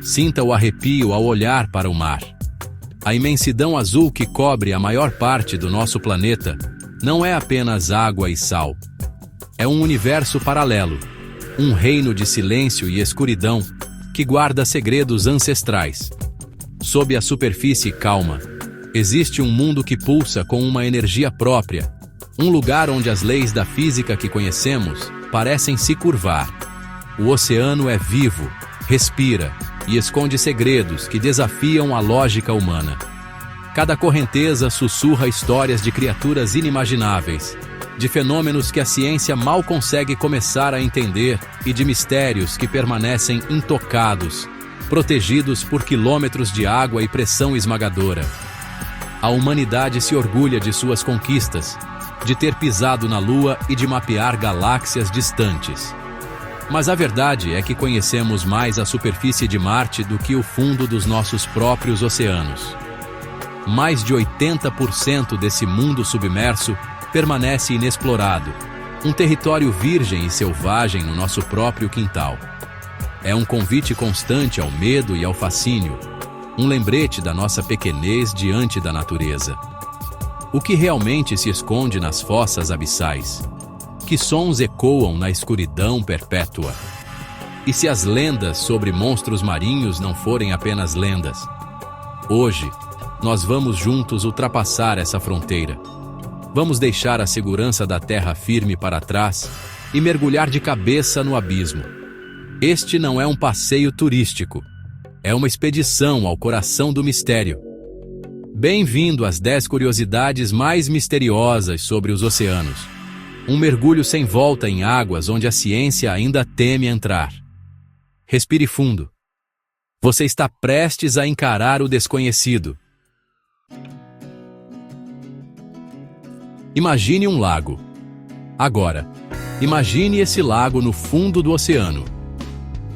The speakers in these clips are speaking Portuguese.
Sinta o arrepio ao olhar para o mar. A imensidão azul que cobre a maior parte do nosso planeta não é apenas água e sal. É um universo paralelo, um reino de silêncio e escuridão que guarda segredos ancestrais. Sob a superfície calma, existe um mundo que pulsa com uma energia própria, um lugar onde as leis da física que conhecemos parecem se curvar. O oceano é vivo, respira e esconde segredos que desafiam a lógica humana. Cada correnteza sussurra histórias de criaturas inimagináveis, de fenômenos que a ciência mal consegue começar a entender e de mistérios que permanecem intocados, protegidos por quilômetros de água e pressão esmagadora. A humanidade se orgulha de suas conquistas, de ter pisado na Lua e de mapear galáxias distantes. Mas a verdade é que conhecemos mais a superfície de Marte do que o fundo dos nossos próprios oceanos. Mais de 80% desse mundo submerso permanece inexplorado, um território virgem e selvagem no nosso próprio quintal. É um convite constante ao medo e ao fascínio, um lembrete da nossa pequenez diante da natureza. O que realmente se esconde nas fossas abissais? Que sons ecoam na escuridão perpétua? E se as lendas sobre monstros marinhos não forem apenas lendas? Hoje, nós vamos juntos ultrapassar essa fronteira. Vamos deixar a segurança da terra firme para trás e mergulhar de cabeça no abismo. Este não é um passeio turístico. É uma expedição ao coração do mistério. Bem-vindo às 10 curiosidades mais misteriosas sobre os oceanos. Um mergulho sem volta em águas onde a ciência ainda teme entrar. Respire fundo. Você está prestes a encarar o desconhecido. Imagine um lago. Agora, imagine esse lago no fundo do oceano.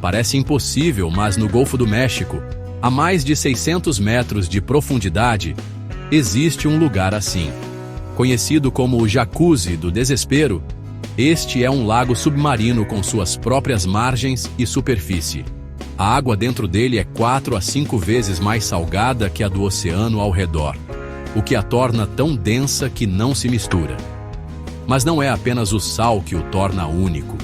Parece impossível, mas no Golfo do México, a mais de 600 metros de profundidade, existe um lugar assim. Conhecido como o Jacuzzi do Desespero, este é um lago submarino com suas próprias margens e superfície. A água dentro dele é 4 a 5 vezes mais salgada que a do oceano ao redor, o que a torna tão densa que não se mistura. Mas não é apenas o sal que o torna único.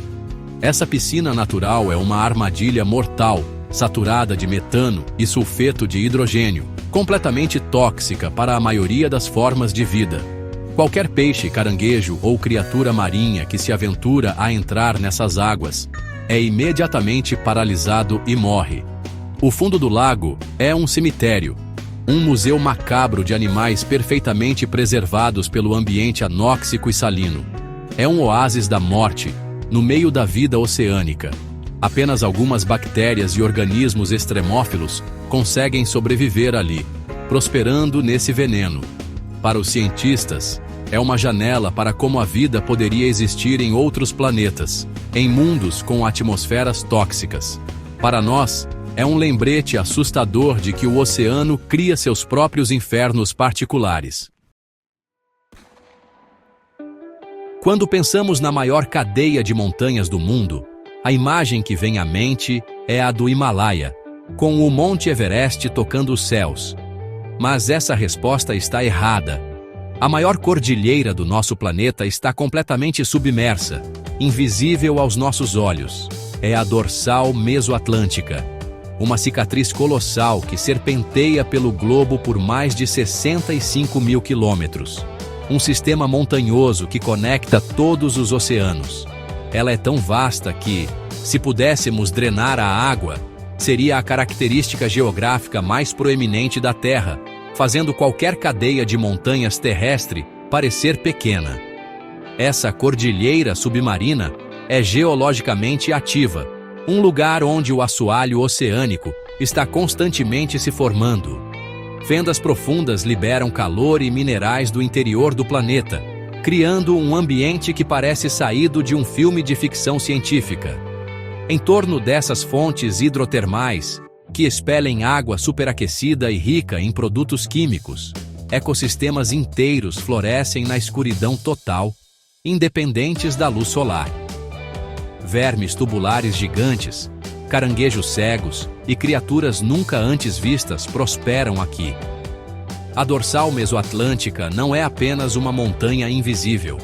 Essa piscina natural é uma armadilha mortal, saturada de metano e sulfeto de hidrogênio, completamente tóxica para a maioria das formas de vida. Qualquer peixe, caranguejo ou criatura marinha que se aventura a entrar nessas águas é imediatamente paralisado e morre. O fundo do lago é um cemitério, um museu macabro de animais perfeitamente preservados pelo ambiente anóxico e salino. É um oásis da morte, no meio da vida oceânica. Apenas algumas bactérias e organismos extremófilos conseguem sobreviver ali, prosperando nesse veneno. Para os cientistas, é uma janela para como a vida poderia existir em outros planetas, em mundos com atmosferas tóxicas. Para nós, é um lembrete assustador de que o oceano cria seus próprios infernos particulares. Quando pensamos na maior cadeia de montanhas do mundo, a imagem que vem à mente é a do Himalaia, com o Monte Everest tocando os céus. Mas essa resposta está errada. A maior cordilheira do nosso planeta está completamente submersa, invisível aos nossos olhos. É a dorsal mesoatlântica, uma cicatriz colossal que serpenteia pelo globo por mais de 65 mil quilômetros. Um sistema montanhoso que conecta todos os oceanos. Ela é tão vasta que, se pudéssemos drenar a água, seria a característica geográfica mais proeminente da Terra, fazendo qualquer cadeia de montanhas terrestre parecer pequena. Essa cordilheira submarina é geologicamente ativa, um lugar onde o assoalho oceânico está constantemente se formando. Fendas profundas liberam calor e minerais do interior do planeta, criando um ambiente que parece saído de um filme de ficção científica. Em torno dessas fontes hidrotermais, que expelem água superaquecida e rica em produtos químicos, ecossistemas inteiros florescem na escuridão total, independentes da luz solar. Vermes tubulares gigantes, caranguejos cegos e criaturas nunca antes vistas prosperam aqui. A dorsal mesoatlântica não é apenas uma montanha invisível.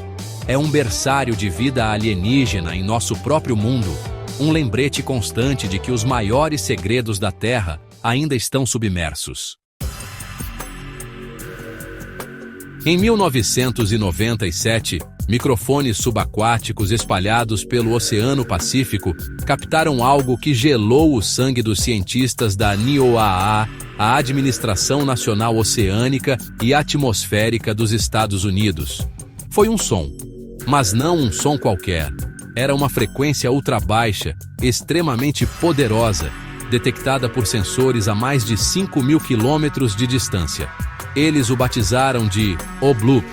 É um berçário de vida alienígena em nosso próprio mundo, um lembrete constante de que os maiores segredos da Terra ainda estão submersos. Em 1997, microfones subaquáticos espalhados pelo Oceano Pacífico captaram algo que gelou o sangue dos cientistas da NOAA, a Administração Nacional Oceânica e Atmosférica dos Estados Unidos. Foi um som, mas não um som qualquer. Era uma frequência ultrabaixa, extremamente poderosa, detectada por sensores a mais de 5.000 quilômetros de distância. Eles o batizaram de O Bloop.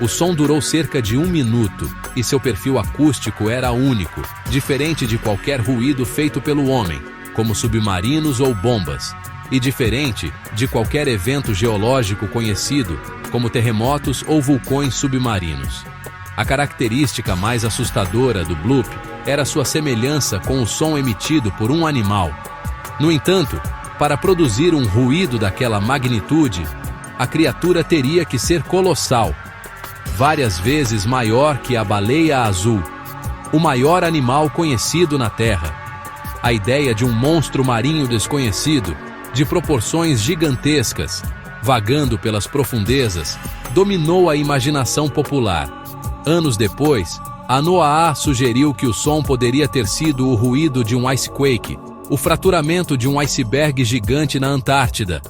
O som durou cerca de 1 minuto e seu perfil acústico era único, diferente de qualquer ruído feito pelo homem, como submarinos ou bombas, e diferente de qualquer evento geológico conhecido, como terremotos ou vulcões submarinos. A característica mais assustadora do bloop era sua semelhança com o som emitido por um animal. No entanto, para produzir um ruído daquela magnitude, a criatura teria que ser colossal, várias vezes maior que a baleia azul, o maior animal conhecido na Terra. A ideia de um monstro marinho desconhecido, de proporções gigantescas, vagando pelas profundezas, dominou a imaginação popular. Anos depois, a NOAA sugeriu que o som poderia ter sido o ruído de um icequake, o fraturamento de um iceberg gigante na Antártida.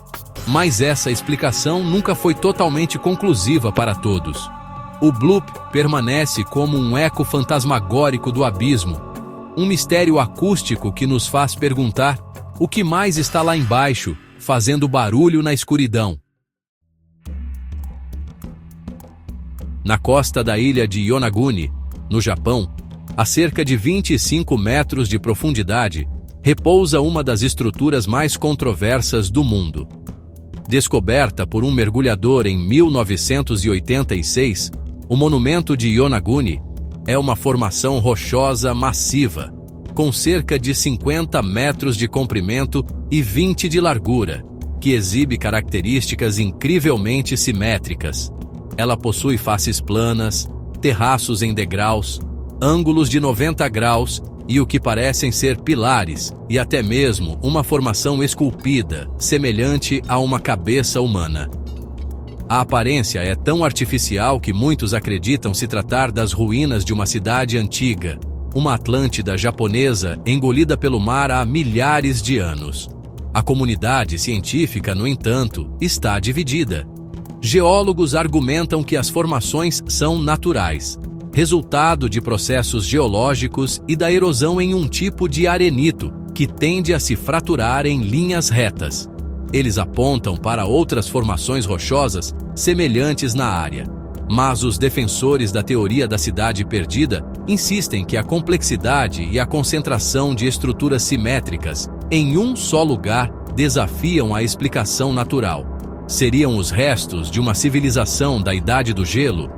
Mas essa explicação nunca foi totalmente conclusiva para todos. O bloop permanece como um eco fantasmagórico do abismo, um mistério acústico que nos faz perguntar o que mais está lá embaixo, fazendo barulho na escuridão. Na costa da ilha de Yonaguni, no Japão, a cerca de 25 metros de profundidade, repousa uma das estruturas mais controversas do mundo. Descoberta por um mergulhador em 1986, o monumento de Yonaguni é uma formação rochosa massiva, com cerca de 50 metros de comprimento e 20 de largura, que exibe características incrivelmente simétricas. Ela possui faces planas, terraços em degraus, ângulos de 90 graus e o que parecem ser pilares, e até mesmo uma formação esculpida, semelhante a uma cabeça humana. A aparência é tão artificial que muitos acreditam se tratar das ruínas de uma cidade antiga, uma Atlântida japonesa engolida pelo mar há milhares de anos. A comunidade científica, no entanto, está dividida. Geólogos argumentam que as formações são naturais, resultado de processos geológicos e da erosão em um tipo de arenito, que tende a se fraturar em linhas retas. Eles apontam para outras formações rochosas semelhantes na área. Mas os defensores da teoria da cidade perdida insistem que a complexidade e a concentração de estruturas simétricas em um só lugar desafiam a explicação natural. Seriam os restos de uma civilização da Idade do Gelo,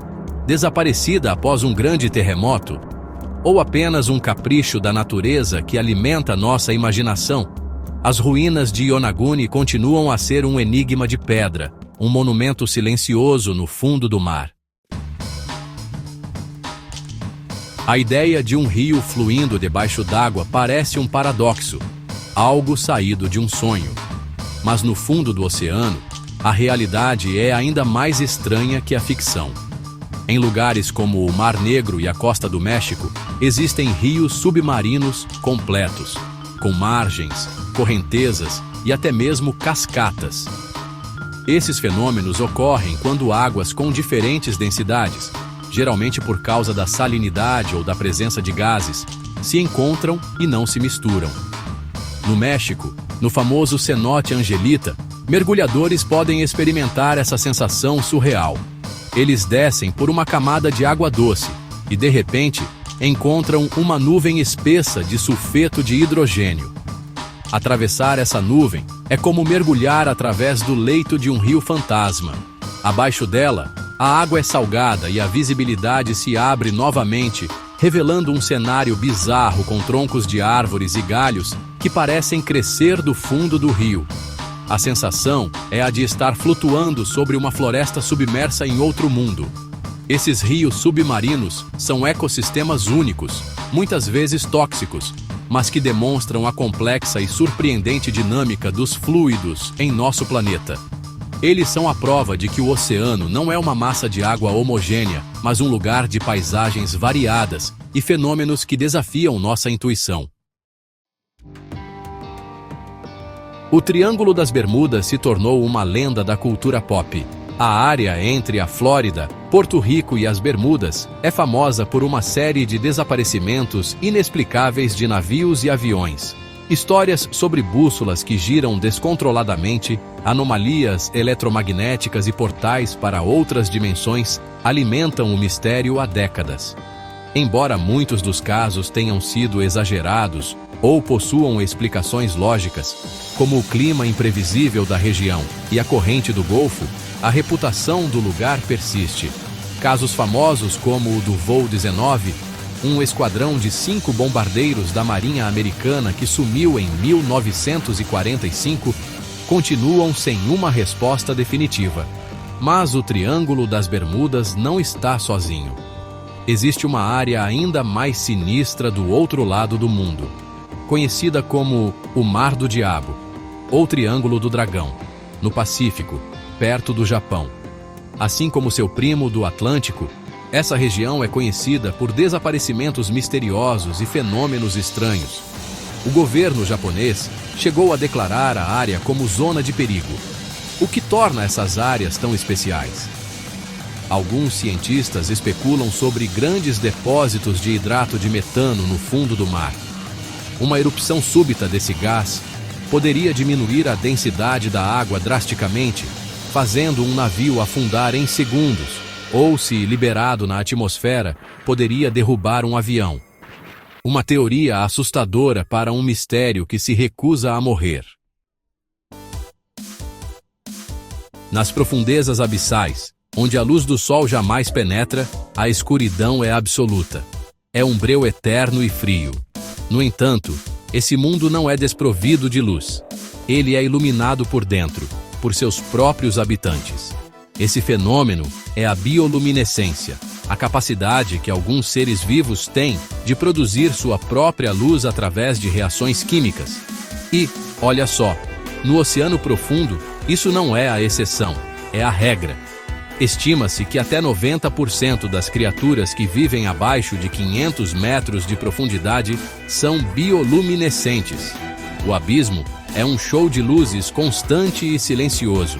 desaparecida após um grande terremoto, ou apenas um capricho da natureza que alimenta nossa imaginação? As ruínas de Yonaguni continuam a ser um enigma de pedra, um monumento silencioso no fundo do mar. A ideia de um rio fluindo debaixo d'água parece um paradoxo, algo saído de um sonho. Mas no fundo do oceano, a realidade é ainda mais estranha que a ficção. Em lugares como o Mar Negro e a Costa do México, existem rios submarinos completos, com margens, correntezas e até mesmo cascatas. Esses fenômenos ocorrem quando águas com diferentes densidades, geralmente por causa da salinidade ou da presença de gases, se encontram e não se misturam. No México, no famoso cenote Angelita, mergulhadores podem experimentar essa sensação surreal. Eles descem por uma camada de água doce e, de repente, encontram uma nuvem espessa de sulfeto de hidrogênio. Atravessar essa nuvem é como mergulhar através do leito de um rio fantasma. Abaixo dela, a água é salgada e a visibilidade se abre novamente, revelando um cenário bizarro com troncos de árvores e galhos que parecem crescer do fundo do rio. A sensação é a de estar flutuando sobre uma floresta submersa em outro mundo. Esses rios submarinos são ecossistemas únicos, muitas vezes tóxicos, mas que demonstram a complexa e surpreendente dinâmica dos fluidos em nosso planeta. Eles são a prova de que o oceano não é uma massa de água homogênea, mas um lugar de paisagens variadas e fenômenos que desafiam nossa intuição. O Triângulo das Bermudas se tornou uma lenda da cultura pop. A área entre a Flórida, Porto Rico e as Bermudas é famosa por uma série de desaparecimentos inexplicáveis de navios e aviões. Histórias sobre bússolas que giram descontroladamente, anomalias eletromagnéticas e portais para outras dimensões alimentam o mistério há décadas. Embora muitos dos casos tenham sido exagerados ou possuam explicações lógicas, como o clima imprevisível da região e a corrente do Golfo, a reputação do lugar persiste. Casos famosos como o do Voo 19, um esquadrão de 5 bombardeiros da Marinha Americana que sumiu em 1945, continuam sem uma resposta definitiva. Mas o Triângulo das Bermudas não está sozinho. Existe uma área ainda mais sinistra do outro lado do mundo, conhecida como o Mar do Diabo, ou Triângulo do Dragão, no Pacífico, perto do Japão. Assim como seu primo do Atlântico, essa região é conhecida por desaparecimentos misteriosos e fenômenos estranhos. O governo japonês chegou a declarar a área como zona de perigo. O que torna essas áreas tão especiais? Alguns cientistas especulam sobre grandes depósitos de hidrato de metano no fundo do mar. Uma erupção súbita desse gás poderia diminuir a densidade da água drasticamente, fazendo um navio afundar em segundos, ou, se liberado na atmosfera, poderia derrubar um avião. Uma teoria assustadora para um mistério que se recusa a morrer. Nas profundezas abissais, onde a luz do sol jamais penetra, a escuridão é absoluta. É um breu eterno e frio. No entanto, esse mundo não é desprovido de luz. Ele é iluminado por dentro, por seus próprios habitantes. Esse fenômeno é a bioluminescência, a capacidade que alguns seres vivos têm de produzir sua própria luz através de reações químicas. E, olha só, no oceano profundo, isso não é a exceção, é a regra. Estima-se que até 90% das criaturas que vivem abaixo de 500 metros de profundidade são bioluminescentes. O abismo é um show de luzes constante e silencioso.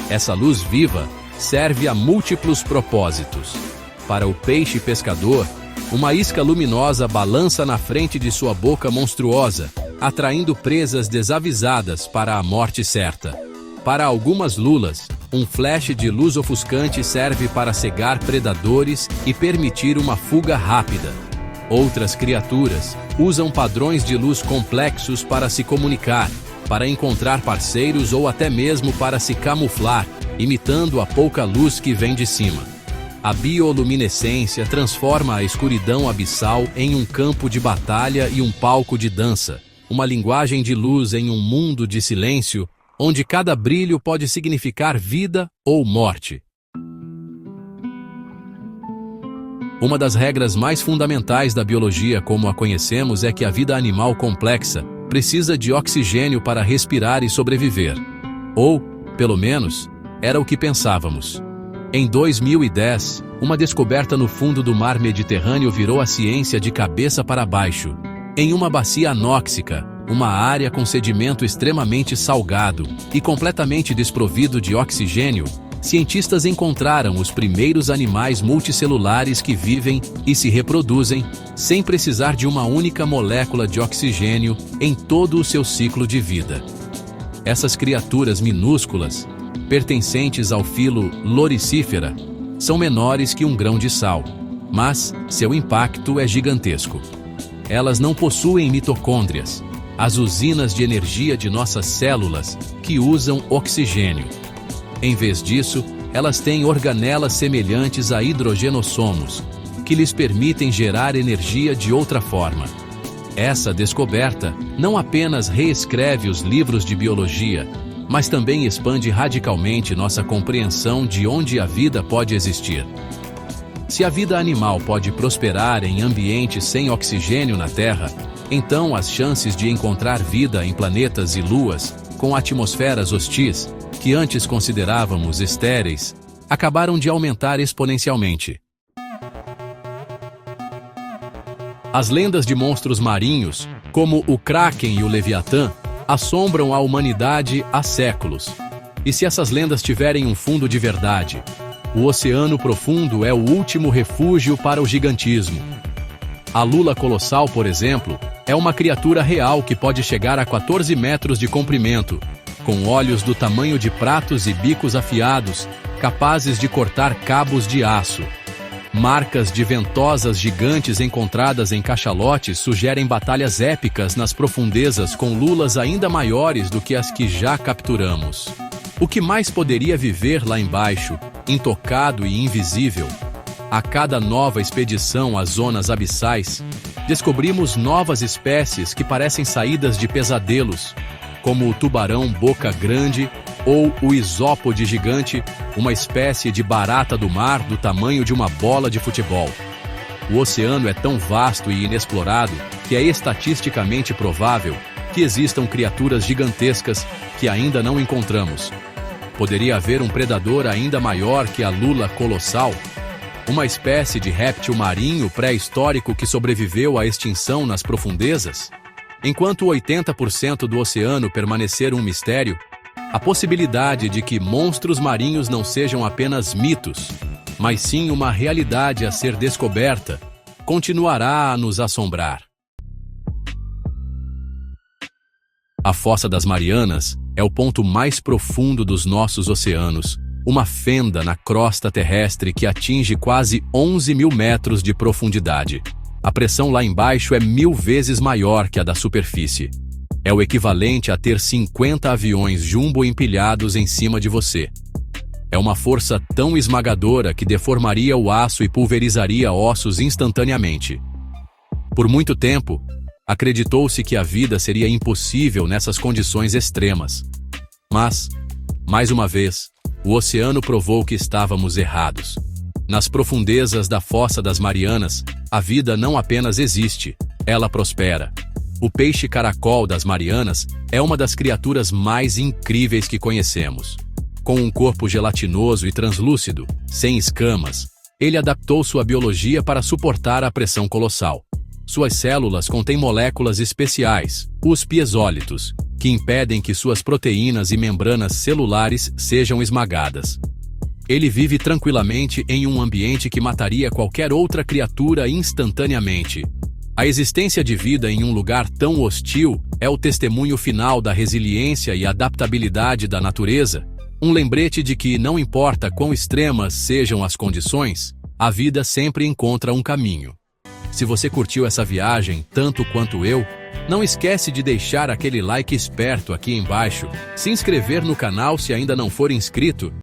Essa luz viva serve a múltiplos propósitos. Para o peixe pescador, uma isca luminosa balança na frente de sua boca monstruosa, atraindo presas desavisadas para a morte certa. Para algumas lulas, um flash de luz ofuscante serve para cegar predadores e permitir uma fuga rápida. Outras criaturas usam padrões de luz complexos para se comunicar, para encontrar parceiros ou até mesmo para se camuflar, imitando a pouca luz que vem de cima. A bioluminescência transforma a escuridão abissal em um campo de batalha e um palco de dança, uma linguagem de luz em um mundo de silêncio, onde cada brilho pode significar vida ou morte. Uma das regras mais fundamentais da biologia como a conhecemos é que a vida animal complexa precisa de oxigênio para respirar e sobreviver. Ou, pelo menos, era o que pensávamos. Em 2010, uma descoberta no fundo do mar Mediterrâneo virou a ciência de cabeça para baixo. Em uma bacia anóxica, uma área com sedimento extremamente salgado e completamente desprovido de oxigênio, cientistas encontraram os primeiros animais multicelulares que vivem e se reproduzem sem precisar de uma única molécula de oxigênio em todo o seu ciclo de vida. Essas criaturas minúsculas, pertencentes ao filo Loricifera, são menores que um grão de sal, mas seu impacto é gigantesco. Elas não possuem mitocôndrias, as usinas de energia de nossas células que usam oxigênio. Em vez disso, elas têm organelas semelhantes a hidrogenossomos, que lhes permitem gerar energia de outra forma. Essa descoberta não apenas reescreve os livros de biologia, mas também expande radicalmente nossa compreensão de onde a vida pode existir. Se a vida animal pode prosperar em ambientes sem oxigênio na Terra, então as chances de encontrar vida em planetas e luas com atmosferas hostis, que antes considerávamos estéreis, acabaram de aumentar exponencialmente. As lendas de monstros marinhos, como o Kraken e o Leviatã, assombram a humanidade há séculos. E se essas lendas tiverem um fundo de verdade, o oceano profundo é o último refúgio para o gigantismo. A lula colossal, por exemplo, é uma criatura real que pode chegar a 14 metros de comprimento, com olhos do tamanho de pratos e bicos afiados, capazes de cortar cabos de aço. Marcas de ventosas gigantes encontradas em cachalotes sugerem batalhas épicas nas profundezas com lulas ainda maiores do que as que já capturamos. O que mais poderia viver lá embaixo, intocado e invisível? A cada nova expedição às zonas abissais, descobrimos novas espécies que parecem saídas de pesadelos, como o tubarão boca grande ou o isópode gigante, uma espécie de barata do mar do tamanho de uma bola de futebol. O oceano é tão vasto e inexplorado que é estatisticamente provável que existam criaturas gigantescas que ainda não encontramos. Poderia haver um predador ainda maior que a lula colossal? Uma espécie de réptil marinho pré-histórico que sobreviveu à extinção nas profundezas? Enquanto 80% do oceano permanecer um mistério, a possibilidade de que monstros marinhos não sejam apenas mitos, mas sim uma realidade a ser descoberta, continuará a nos assombrar. A Fossa das Marianas é o ponto mais profundo dos nossos oceanos, uma fenda na crosta terrestre que atinge quase 11.000 metros de profundidade. A pressão lá embaixo é 1000 vezes maior que a da superfície. É o equivalente a ter 50 aviões jumbo empilhados em cima de você. É uma força tão esmagadora que deformaria o aço e pulverizaria ossos instantaneamente. Por muito tempo, acreditou-se que a vida seria impossível nessas condições extremas. Mas, mais uma vez, o oceano provou que estávamos errados. Nas profundezas da Fossa das Marianas, a vida não apenas existe, ela prospera. O peixe-caracol das Marianas é uma das criaturas mais incríveis que conhecemos. Com um corpo gelatinoso e translúcido, sem escamas, ele adaptou sua biologia para suportar a pressão colossal. Suas células contêm moléculas especiais, os piezólitos, que impedem que suas proteínas e membranas celulares sejam esmagadas. Ele vive tranquilamente em um ambiente que mataria qualquer outra criatura instantaneamente. A existência de vida em um lugar tão hostil é o testemunho final da resiliência e adaptabilidade da natureza, um lembrete de que, não importa quão extremas sejam as condições, a vida sempre encontra um caminho. Se você curtiu essa viagem tanto quanto eu, não esquece de deixar aquele like esperto aqui embaixo, se inscrever no canal se ainda não for inscrito